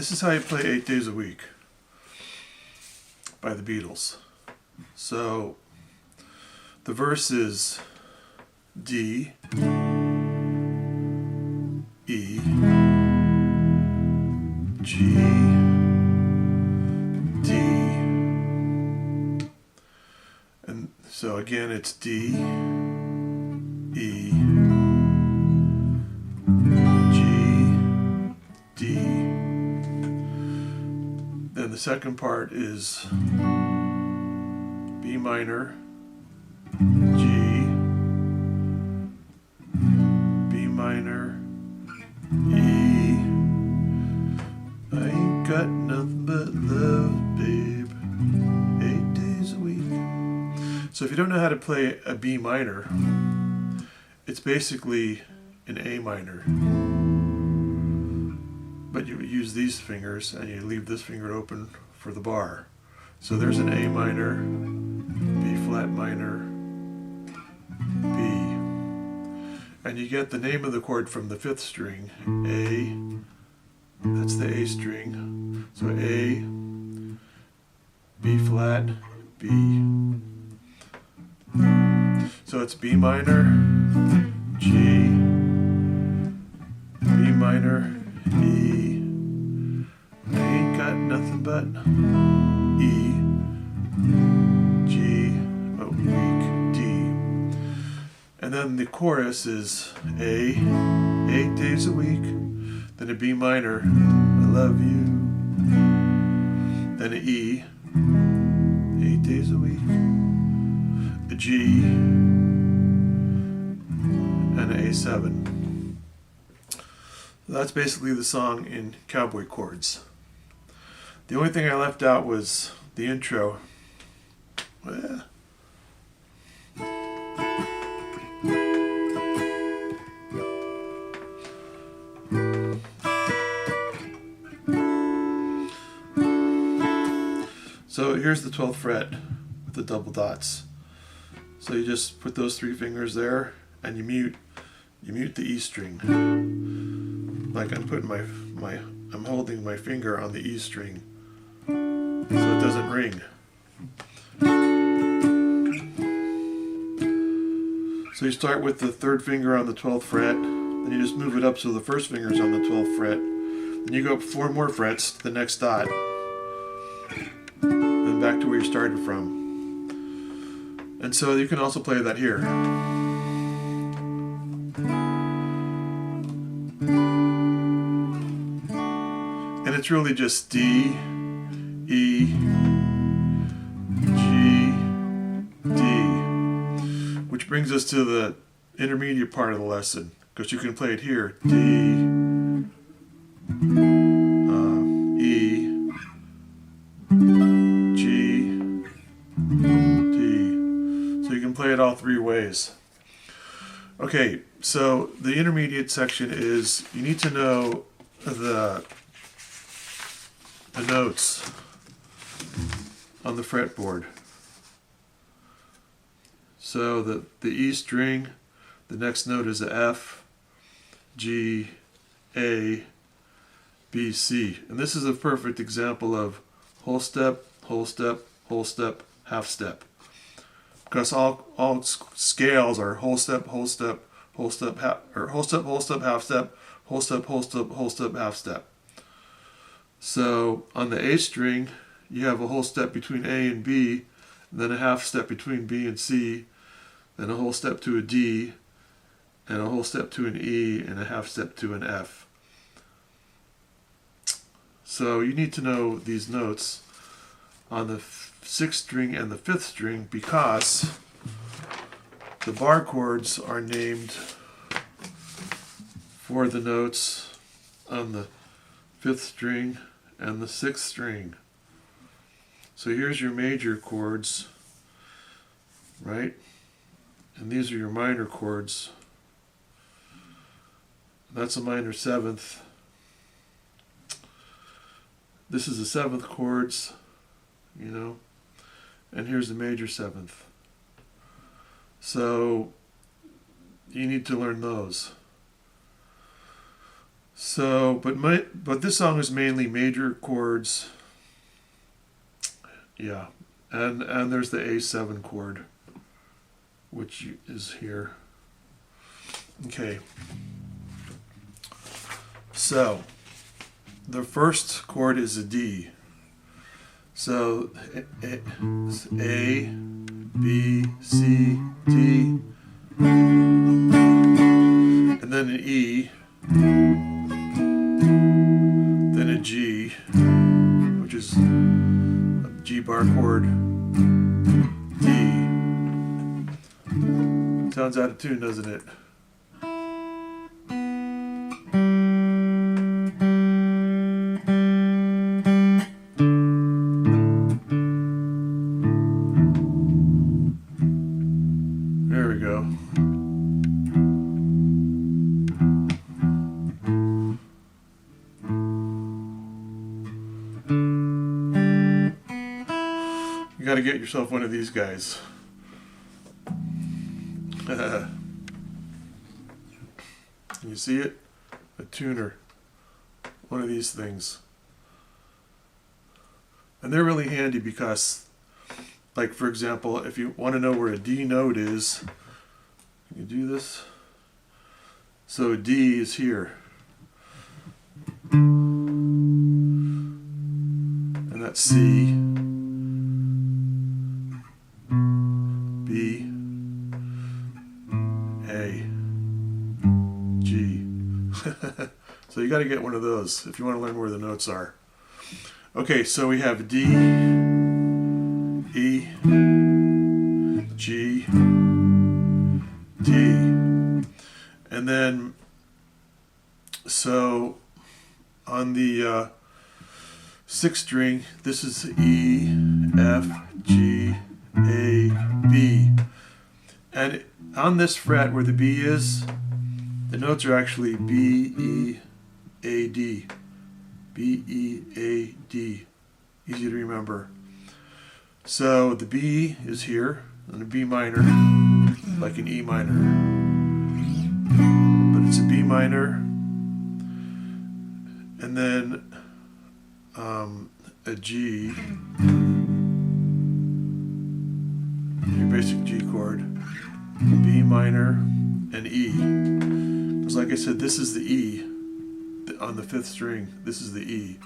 this is how you play 8 Days a Week by the Beatles. So the verse is D, E, G, D, and so again it's D, E, G, D. Then the second part is B minor, G, B minor, E. I ain't got nothing but love, babe. 8 days a week. So if you don't know how to play a B minor, it's basically an A minor. But you use these fingers and you leave this finger open for the bar. So there's an A minor, B flat minor, B. And you get the name of the chord from the fifth string, A, that's the A string. So A, B flat, B. So it's B minor, G, B minor, E. I ain't got nothing but E, G, weak, D. And then the chorus is A, 8 days a week. Then a B minor, I love you. Then an E, 8 days a week. A G, and an A7. That's basically the song in cowboy chords. The only thing I left out was the intro. So here's the 12th fret with the double dots. So you just put those 3 fingers there and you mute the E string. Like I'm putting I'm holding my finger on the E string so it doesn't ring. So you start with the 3rd finger on the 12th fret, then you just move it up so the 1st finger's on the 12th fret. Then you go up 4 more frets to the next dot. Then back to where you started from. And so you can also play that here. And it's really just D, E, G, D. Which brings us to the intermediate part of the lesson, because you can play it here. D, E, G, D. So you can play it all 3 ways. Okay, so the intermediate section is you need to know the notes on the fretboard. So the E string, the next note is a F, G, A, B, C. And this is a perfect example of whole step, whole step, whole step, half step. Because all scales are whole step, whole step, whole step, whole step, whole step, half step, whole step, whole step, whole step, half step. So on the A string, you have a whole step between A and B, and then a half step between B and C, then a whole step to a D, and a whole step to an E, and a half step to an F. So you need to know these notes on the 6th string and the 5th string because the bar chords are named for the notes on the 5th string and the 6th string. So here's your major chords, right? And these are your minor chords. That's a minor 7th. This is the 7th chords, and here's the major 7th. So you need to learn those. So, but this song is mainly major chords. Yeah, and there's the A7 chord, which is here. Okay. So, the first chord is a D. So, it's A, B, C, D, and then an E, then a G, which is a G bar chord, D. Sounds out of tune, doesn't it? There we go. You got to get yourself one of these guys. You see it? A tuner. One of these things. And they're really handy because, like, for example, if you want to know where a D note is, you do this. So a D is here. And that's C, B, A, G. So you got to get one of those if you want to learn where the notes are. Okay, so we have D, E, G, D. And then, so on the sixth string, this is E, F, G, A, B. And on this fret where the B is, the notes are actually B, E, A, D. B, E, A, D. Easy to remember. So the B is here, and a B minor, like an E minor. But it's a B minor, and then a G, your basic G chord, B minor, and E. Because like I said, this is the E on the fifth string. This is the E.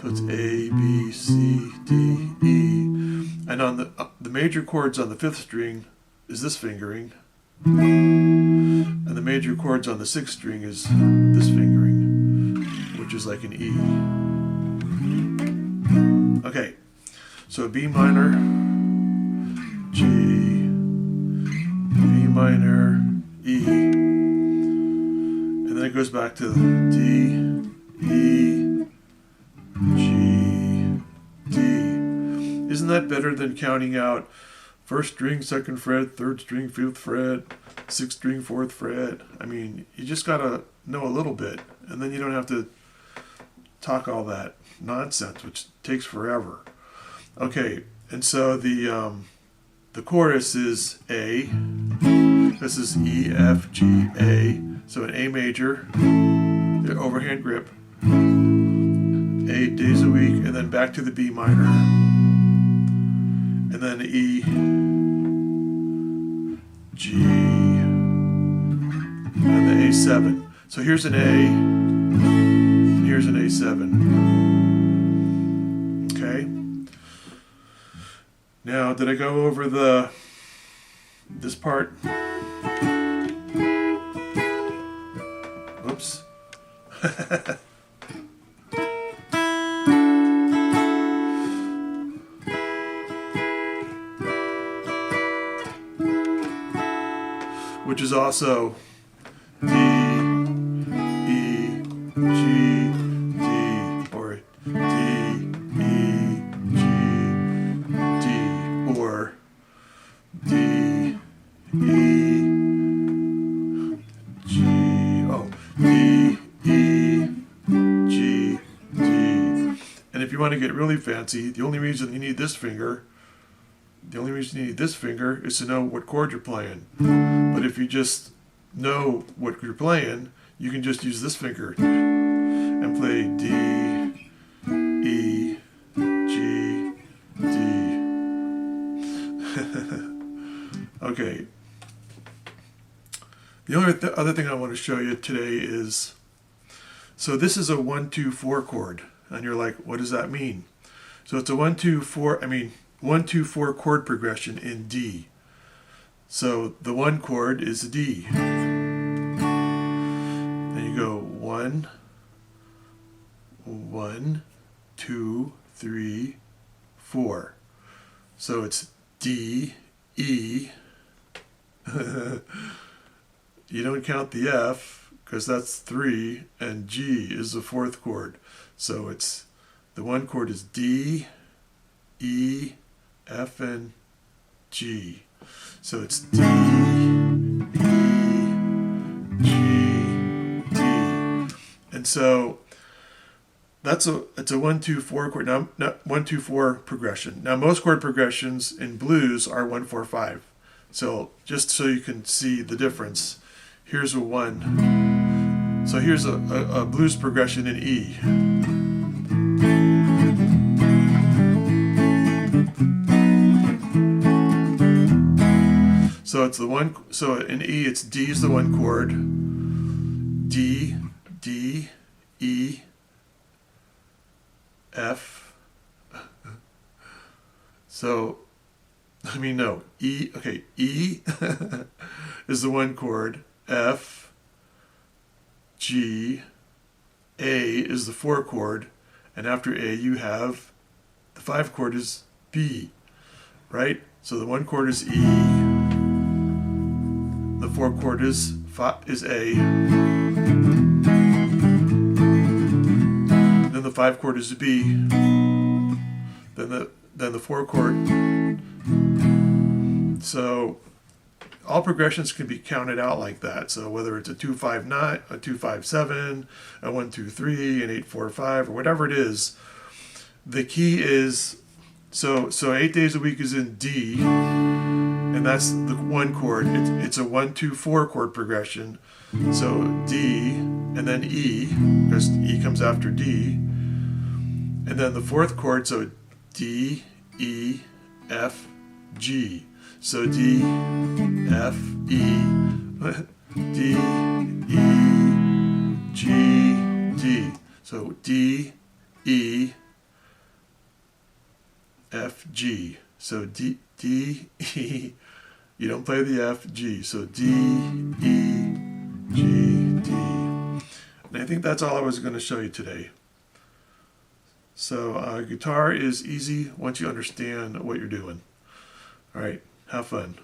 So it's A, B, C, D, E. And on the major chords on the fifth string is this fingering. And the major chords on the sixth string is this fingering, which is like an E. Okay, so B minor, G, B minor, E. And then it goes back to D, E, G, D. Isn't that better than counting out first string, second fret, third string, fifth fret, sixth string, fourth fret? I mean, you just gotta know a little bit, and then you don't have to talk all that nonsense, which takes forever. Okay, and so the chorus is A. This is E, F, G, A. So an A major, the overhand grip, 8 days a week, and then back to the B minor, and then E, G, and the A7. So here's an A, and here's an A7. Okay. Now, did I go over this part? Whoops. Which is also D, E, G, D, or D, E, G, D, or D, E, G, oh, D, E, G, D. And if you want to get really fancy, the only reason you need this finger is to know what chord you're playing. But if you just know what you're playing, you can just use this finger. and play D, E, G, D. Okay. The only other thing I want to show you today is, so this is a 1-2-4 chord, and you're like, what does that mean? So it's a 1-2-4 chord progression in D. So the 1 chord is D. And you go 1, 1, 2, 3, 4. So it's D, E. You don't count the F because that's 3, and G is the 4th chord. So it's, the 1 chord is D, E, F, and G. So it's D, E, G, D. And so it's a 1-2-4 chord. Now, not 1-2-4 progression. Now, most chord progressions in blues are 1-4-5. So just so you can see the difference, here's a 1. So here's a blues progression in E. So it's the 1. So in E, it's D is the 1 chord. D, D, E, F. So, no, E, okay, E is the 1 chord, F, G, A is the 4 chord, and after A you have, the 5 chord is B, right? So the 1 chord is E, the 4 chord is A, then the 5 chord is B, then the 4 chord. So all progressions can be counted out like that. So whether it's a 2-5-9, a 2-5-7, a 1-2-3, an 8-4-5, or whatever it is, the key is, so 8 days a week is in D, and that's the 1 chord. It's a 1-2-4 chord progression. So D, and then E, because E comes after D, and then the 4th chord, so D, E, F, G. So D, F, E, D, E, G, D. So D, E, F, G. So D, E, you don't play the F, G. So D, E, G, D. And I think that's all I was going to show you today. So guitar is easy once you understand what you're doing. All right, have fun.